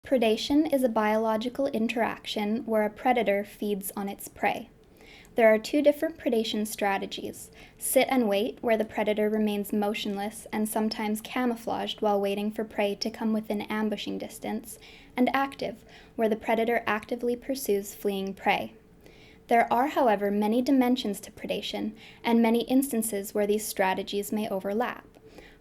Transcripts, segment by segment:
Predation is a biological interaction where a predator feeds on its prey. There are two different predation strategies: sit and wait, where the predator remains motionless and sometimes camouflaged while waiting for prey to come within ambushing distance, and active, where the predator actively pursues fleeing prey. There are, however, many dimensions to predation, and many instances where these strategies may overlap.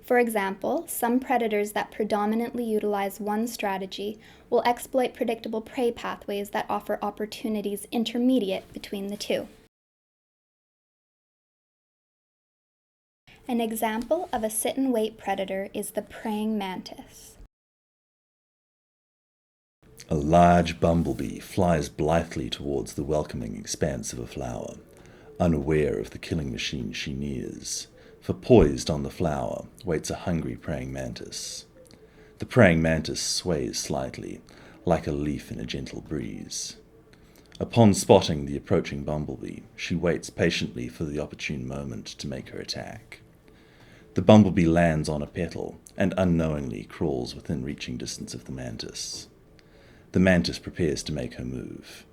For example, some predators that predominantly utilize one strategy will exploit predictable prey pathways that offer opportunities intermediate between the two. An example of a sit-and-wait predator is the praying mantis. A large bumblebee flies blithely towards the welcoming expanse of a flower, unaware of the killing machine she nears, for poised on the flower waits a hungry praying mantis. The praying mantis sways slightly, like a leaf in a gentle breeze. Upon spotting the approaching bumblebee, she waits patiently for the opportune moment to make her attack. The bumblebee lands on a petal and unknowingly crawls within reaching distance of the mantis. The mantis prepares to make her move.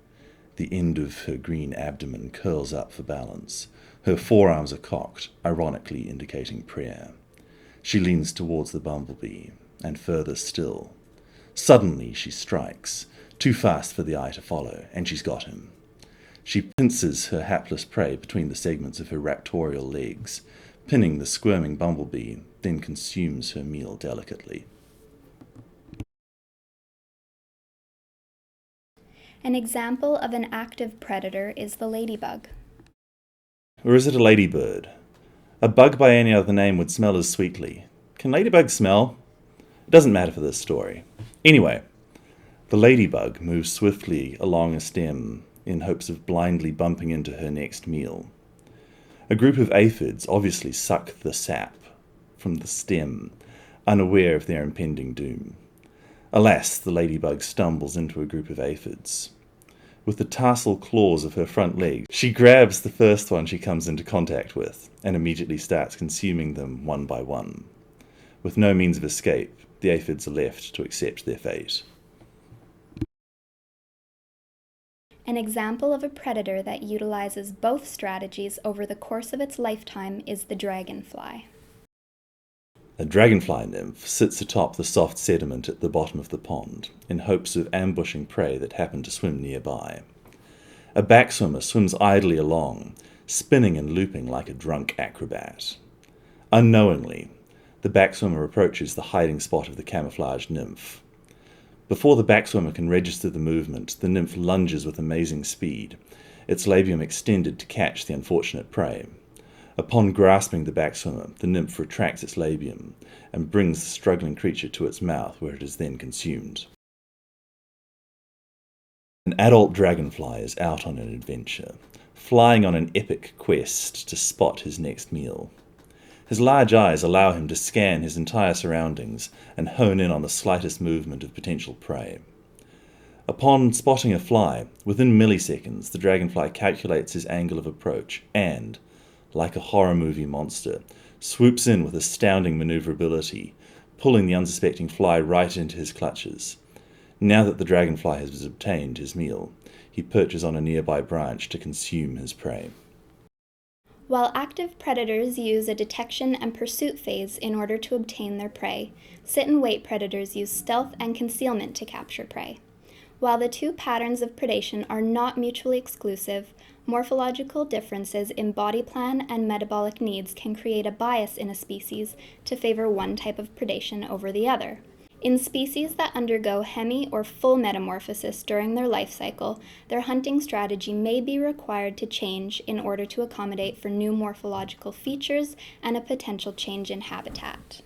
The end of her green abdomen curls up for balance. Her forearms are cocked, ironically indicating prayer. She leans towards the bumblebee, and further still. Suddenly she strikes, too fast for the eye to follow, and she's got him. She pinces her hapless prey between the segments of her raptorial legs, pinning the squirming bumblebee, then consumes her meal delicately. An example of an active predator is the ladybug. Or is it a ladybird? A bug by any other name would smell as sweetly. Can ladybugs smell? It doesn't matter for this story. Anyway, the ladybug moves swiftly along a stem in hopes of blindly bumping into her next meal. A group of aphids obviously suck the sap from the stem, unaware of their impending doom. Alas, the ladybug stumbles into a group of aphids. With the tarsal claws of her front leg, she grabs the first one she comes into contact with and immediately starts consuming them one by one. With no means of escape, the aphids are left to accept their fate. An example of a predator that utilizes both strategies over the course of its lifetime is the dragonfly. A dragonfly nymph sits atop the soft sediment at the bottom of the pond in hopes of ambushing prey that happen to swim nearby. A backswimmer swims idly along, spinning and looping like a drunk acrobat. Unknowingly, the backswimmer approaches the hiding spot of the camouflaged nymph. Before the backswimmer can register the movement, the nymph lunges with amazing speed, its labium extended to catch the unfortunate prey. Upon grasping the backswimmer, the nymph retracts its labium and brings the struggling creature to its mouth, where it is then consumed. An adult dragonfly is out on an adventure, flying on an epic quest to spot his next meal. His large eyes allow him to scan his entire surroundings and hone in on the slightest movement of potential prey. Upon spotting a fly, within milliseconds, the dragonfly calculates his angle of approach and, like a horror movie monster, swoops in with astounding maneuverability, pulling the unsuspecting fly right into his clutches. Now that the dragonfly has obtained his meal, he perches on a nearby branch to consume his prey. While active predators use a detection and pursuit phase in order to obtain their prey, sit-and-wait predators use stealth and concealment to capture prey. While the two patterns of predation are not mutually exclusive, morphological differences in body plan and metabolic needs can create a bias in a species to favor one type of predation over the other. In species that undergo hemi or full metamorphosis during their life cycle, their hunting strategy may be required to change in order to accommodate for new morphological features and a potential change in habitat.